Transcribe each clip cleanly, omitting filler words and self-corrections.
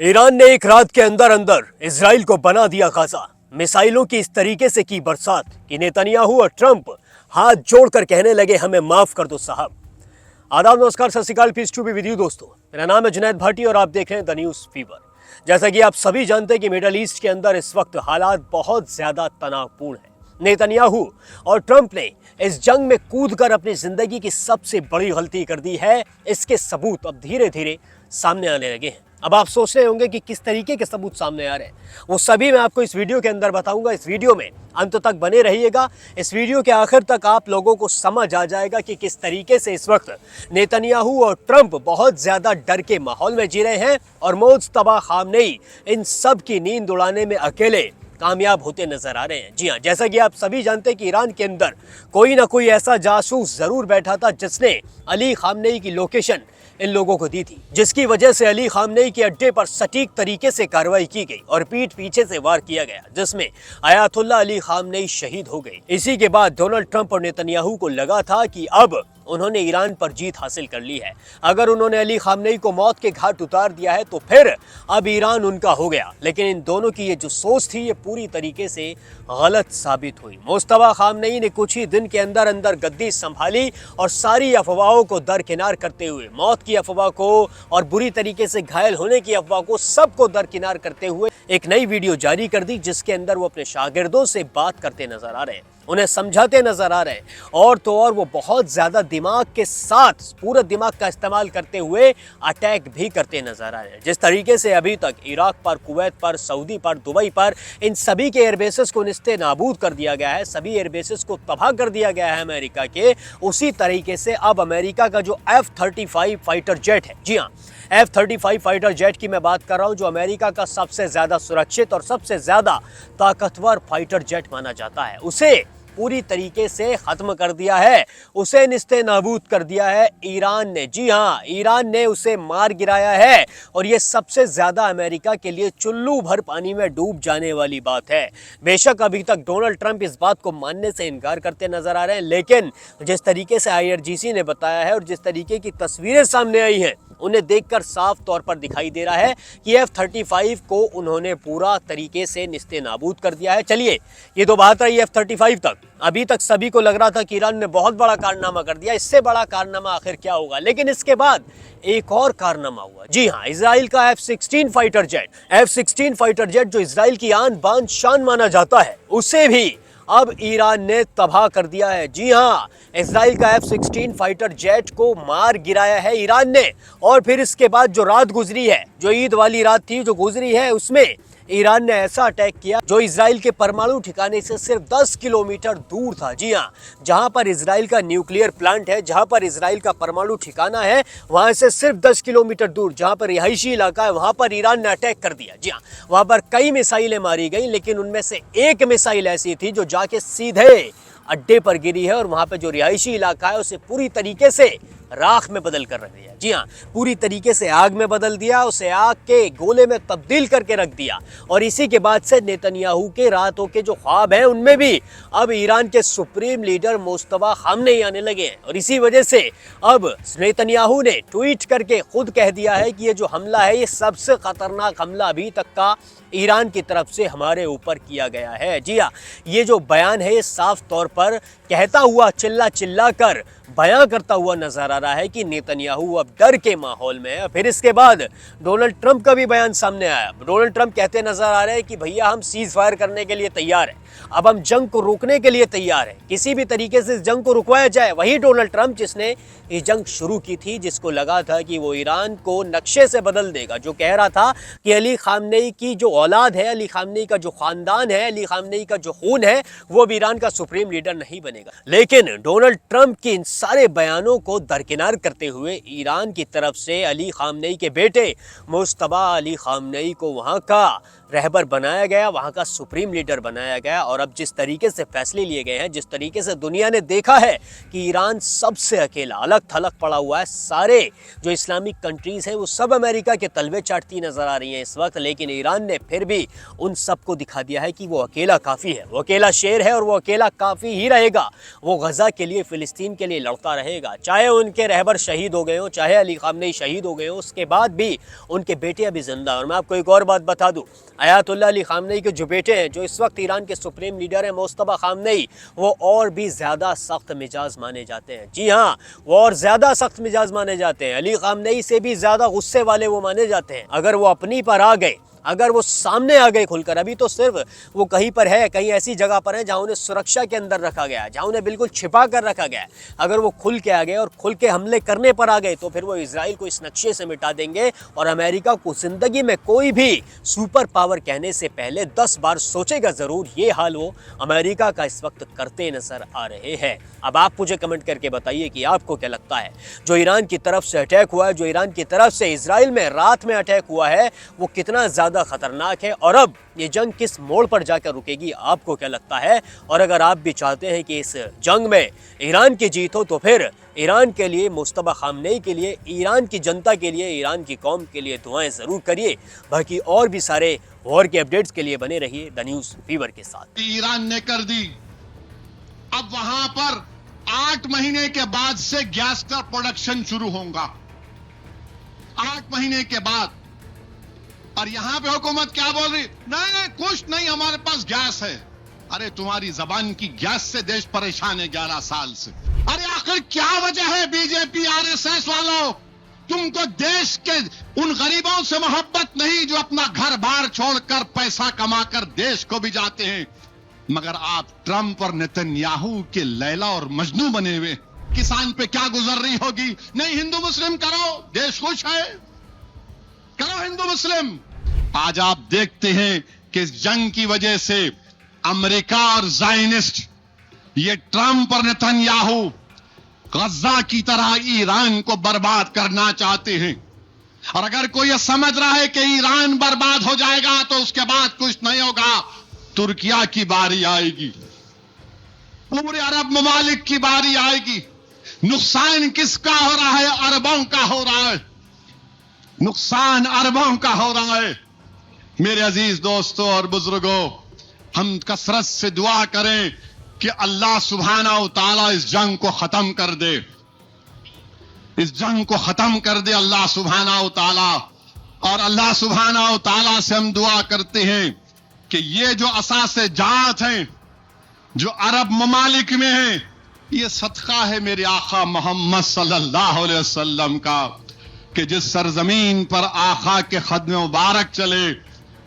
Iran ने एक रात के अंदर अंदर इजराइल को बना दिया गाजा। मिसाइलों की इस तरीके से की बरसात कि नेतन्याहू और ट्रंप हाथ जोड़कर कहने लगे हमें माफ कर दो साहब। आदाब, नमस्कार, Sat Sri Akal, peace to be with you दोस्तों। मेरा नाम है जुनैद भाटी और आप देख रहे हैं द न्यूज फीवर। जैसा कि आप सभी जानते हैं कि मिडल ईस्ट के अंदर इस वक्त हालात बहुत ज्यादा तनावपूर्ण है। नेतन्याहू और ट्रंप ने इस जंग में कूदकर अपनी जिंदगी की सबसे बड़ी गलती कर दी है। इसके सबूत अब धीरे धीरे सामने आने लगे हैं। अब आप सोच रहे होंगे कि किस तरीके के सबूत सामने आ रहे हैं, वो सभी मैं आपको इस वीडियो के अंदर बताऊंगा। इस वीडियो में अंत तक बने रहिएगा। इस वीडियो के आखिर तक आप लोगों को समझ आ जाएगा कि किस तरीके से इस वक्त नेतन्याहू और ट्रंप बहुत ज्यादा डर के माहौल में जी रहे हैं और मुज्तबा खामनेई इन सब की नींद उड़ाने में अकेले कामयाब होते नजर आ रहे हैं। जी हाँ, जैसा कि आप सभी जानते हैं कि ईरान के अंदर कोई ना कोई ऐसा जासूस जरूर बैठा था जिसने अली खामनेई की लोकेशन इन लोगों को दी थी, जिसकी वजह से अली खामनेई के अड्डे पर सटीक तरीके से कार्रवाई की गई और पीठ पीछे से वार किया गया, जिसमें आयतुल्ला अली खामनेई शहीद हो गए। इसी के बाद डोनाल्ड ट्रंप और नेतन्याहू को लगा था कि अब उन्होंने ईरान पर जीत हासिल कर ली है। अगर उन्होंने अली खामनेई को मौत के घाट उतार दिया है तो फिर अब ईरान उनका हो गया। लेकिन इन दोनों की ये जो सोच थी ये पूरी तरीके से गलत साबित हुई। मुज्तबा खामनेई ने कुछ ही दिन के अंदर अंदर गद्दी संभाली और सारी अफवाहों को दरकिनार करते हुए, मौत की अफवाह को और बुरी तरीके से घायल होने की अफवाह को सबको दरकिनार करते हुए एक नई वीडियो जारी कर दी, जिसके अंदर वो अपने शागिर्दों से बात करते नजर आ रहे हैं, उन्हें समझाते नजर आ रहे हैं और तो और वो बहुत ज्यादा दिमाग के साथ पूरे दिमाग का इस्तेमाल करते हुए अटैक भी करते नजर आ रहे हैं। जिस तरीके से अभी तक इराक पर, कुवैत पर, सऊदी पर, दुबई पर इन सभी के एयरबेसेस को निस्ते नाबूद कर दिया गया है, सभी एयरबेसेस को तबाह कर दिया गया है अमेरिका के, उसी तरीके से अब अमेरिका का जो F-35 फाइटर जेट है, जी हाँ, F-35 फाइटर जेट की मैं बात कर रहा हूं, जो अमेरिका का सबसे ज्यादा सुरक्षित और सबसे ज्यादा ताकतवर फाइटर जेट माना जाता है, उसे पूरी तरीके से खत्म कर दिया है, उसे निस्ते नाबूद कर दिया है ईरान ने। जी हाँ, ईरान ने उसे मार गिराया है और ये सबसे ज्यादा अमेरिका के लिए चुल्लू भर पानी में डूब जाने वाली बात है। बेशक अभी तक डोनाल्ड ट्रंप इस बात को मानने से इनकार करते नजर आ रहे हैं, लेकिन जिस तरीके से IRGC ने बताया है और जिस तरीके की तस्वीरें सामने आई हैं, उन्हें देखकर साफ तौर पर दिखाई दे रहा है कि F-35 को उन्होंने पूरा तरीके से निस्ते नाबूद कर दिया है। चलिए, ये तो बात रही F-35 तक। अभी तक सभी को लग रहा था कि ईरान ने बहुत बड़ा कारनामा कर दिया, इससे बड़ा कारनामा आखिर क्या होगा, लेकिन इसके बाद एक और कारनामा हुआ। जी हाँ, इजराइल का F-16 fighter jet, F-16 fighter jet जो इजराइल की आन बान शान माना जाता है, उसे भी अब ईरान ने तबाह कर दिया है। जी हाँ, इजराइल का F-16 फाइटर जेट को मार गिराया है ईरान ने। और फिर इसके बाद जो रात गुजरी है, जो ईद वाली रात थी जो गुजरी है, उसमें ईरान ने ऐसा अटैक किया जो इजराइल के परमाणु ठिकाने से सिर्फ 10 किलोमीटर दूर था। जी हाँ, जहां पर इजराइल का न्यूक्लियर प्लांट है, जहां पर इजराइल का परमाणु ठिकाना है, वहां से सिर्फ 10 किलोमीटर दूर जहां पर रिहायशी इलाका है, वहां पर ईरान ने अटैक कर दिया। जी हाँ, वहां पर कई मिसाइलें मारी गई, लेकिन उनमें से एक मिसाइल ऐसी थी जो जाके सीधे अड्डे पर गिरी है और वहां पे जो रिहायशी इलाका है उसे पूरी तरीके से राख में बदल कर रख दिया। जी हाँ, पूरी तरीके से आग में बदल दिया, उसे आग के गोले में तब्दील करके रख दिया। और इसी के बाद से नेतन्याहू के रातों के जो ख्वाब हैं उनमें भी अब ईरान के सुप्रीम लीडर मुज्तबा खामनेई आने लगे हैं। और इसी वजह से अब नेतन्याहू ने ट्वीट करके खुद कह दिया है कि ये जो हमला है, ये सबसे खतरनाक हमला अभी तक का ईरान की तरफ से हमारे ऊपर किया गया है। जी हाँ, ये जो बयान है ये साफ तौर पर कहता हुआ, चिल्ला चिल्ला कर बयां करता हुआ नजर आ रहा है कि नेतन्याहू अब डर के माहौल में है। फिर इसके बाद डोनाल्ड ट्रंप का भी बयान सामने आया। डोनाल्ड ट्रंप कहते नजर आ रहे हैं कि भैया हम सीज फायर करने के लिए तैयार हैं, अब हम जंग को रोकने के लिए तैयार हैं, किसी भी तरीके से इस जंग को रुकवाया जाए। वही डोनाल्ड ट्रंप जिसने ये जंग शुरू की थी, जिसको लगा था कि वो ईरान को नक्शे से बदल देगा, जो कह रहा था कि अली खामनेई की जो औलाद है, अली खामनेई का जो खानदान है, अली खामनेई का जो खून है, वो अब ईरान का सुप्रीम लीडर नहीं बनेगा। लेकिन डोनाल्ड ट्रंप की इन सारे बयानों को दरकिनार करते हुए ईरान की तरफ से अली खामनेई के बेटे मुज्तबा अली खामनेई को वहां का रहबर बनाया गया, वहाँ का सुप्रीम लीडर बनाया गया, और अब जिस तरीके से फैसले लिए गए हैं, जिस तरीके से दुनिया ने देखा है कि ईरान सबसे अकेला अलग थलग पड़ा हुआ है, सारे जो इस्लामिक कंट्रीज़ हैं वो सब अमेरिका के तलवे चाटती नज़र आ रही हैं इस वक्त, लेकिन ईरान ने फिर भी उन सबको दिखा दिया है कि वो अकेला काफ़ी है, वो अकेला शेर है और वो अकेला काफ़ी ही रहेगा। वो गज़ा के लिए, फ़िलिस्तीन के लिए लड़ता रहेगा, चाहे उनके रहबर शहीद हो गए हों, चाहे अली ख़ामनेई शहीद हो गए हों, उसके बाद भी उनके बेटे अभी ज़िंदा। और मैं आपको एक और बात बता दूँ, अयातुल्लाह अली ख़ामनेई के जो बेटे हैं, जो इस वक्त ईरान के सुप्रीम लीडर हैं मुस्तफ़ा ख़ामनेई, वो और भी ज़्यादा सख्त मिजाज माने जाते हैं। जी हाँ, वो और ज़्यादा सख्त मिजाज माने जाते हैं। अली ख़ामनेई से भी ज़्यादा गुस्से वाले वो माने जाते हैं। अगर वो अपनी पर आ गए, अगर वो सामने आ गए खुलकर, अभी तो सिर्फ वो कहीं पर है, कहीं ऐसी जगह पर है जहां उन्हें सुरक्षा के अंदर रखा गया है, जहां उन्हें बिल्कुल छिपा कर रखा गया है। अगर वो खुल के आ गए और खुल के हमले करने पर आ गए तो फिर वो इजराइल को इस नक्शे से मिटा देंगे, और अमेरिका को ज़िंदगी में कोई भी सुपर पावर कहने से पहले 10 बार सोचेगा ज़रूर। ये हाल वो अमेरिका का इस वक्त करते नज़र आ रहे हैं। अब आप मुझे कमेंट करके बताइए कि आपको क्या लगता है, जो ईरान की तरफ से अटैक हुआ है, जो ईरान की तरफ से इजराइल में रात में अटैक हुआ है, वो कितना ज़्यादा खतरनाक है, और अब ये जंग किस मोड़ पर जाकर रुकेगी, आपको क्या लगता है? और अगर आप भी चाहते हैं कि इस जंग में ईरान की जीत हो, तो फिर ईरान के लिए, मुस्तफ़ा ख़ामनेई के लिए, ईरान की जनता के लिए, ईरान की कौम के लिए दुआएं ज़रूर करिए। बाकी और भी सारे वॉर के अपडेट्स के लिए बने रहिए द न्यूज़ फीवर के साथ। ईरान ने कर दी, अब वहां पर 8 महीने के बाद से गैस का प्रोडक्शन शुरू होगा, 8 महीने के बाद। और यहां पे हुकूमत क्या बोल रही? नहीं, कुछ नहीं, हमारे पास गैस है। अरे तुम्हारी जबान की गैस से देश परेशान है 11 साल से। अरे आखिर क्या वजह है बीजेपी आरएसएस वालों, तुमको देश के उन गरीबों से मोहब्बत नहीं जो अपना घर बार छोड़कर पैसा कमाकर देश को भी जाते हैं, मगर आप ट्रंप और नेतन्याहू के लैला और मजनू बने हुए। किसान पे क्या गुजर रही होगी? नहीं, हिंदू मुस्लिम करो, देश खुश है, करो हिंदू मुस्लिम। आज आप देखते हैं कि इस जंग की वजह से अमेरिका और ज़ायनिस्ट, ये ट्रंप और नेतन्याहू गजा की तरह ईरान को बर्बाद करना चाहते हैं। और अगर कोई यह समझ रहा है कि ईरान बर्बाद हो जाएगा तो उसके बाद कुछ नहीं होगा, तुर्किया की बारी आएगी, पूरे अरब ममालिक की बारी आएगी। नुकसान किसका हो रहा है? अरबों का हो रहा है, नुकसान अरबों का हो रहा है। मेरे अजीज दोस्तों और बुजुर्गों, हम कसरत से दुआ करें कि अल्लाह सुब्हाना व तआला इस जंग को खत्म कर दे, इस जंग को खत्म कर दे अल्लाह सुब्हाना व तआला। और अल्लाह सुब्हाना व तआला से हम दुआ करते हैं कि ये जो असासे जात हैं जो अरब ममालिक में हैं, ये सदका है मेरे आका मोहम्मद सल्लल्लाहु अलैहि वसल्लम का, कि जिस सरजमीन पर आका के खद्म मुबारक चले,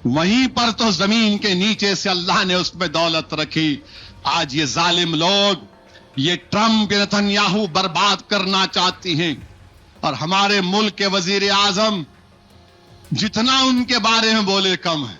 वहीं पर तो जमीन के नीचे से अल्लाह ने उसमें दौलत रखी। आज ये जालिम लोग, ये ट्रंप के नेतन्याहू बर्बाद करना चाहती हैं, और हमारे मुल्क के वजीर आजम जितना उनके बारे में बोले कम है।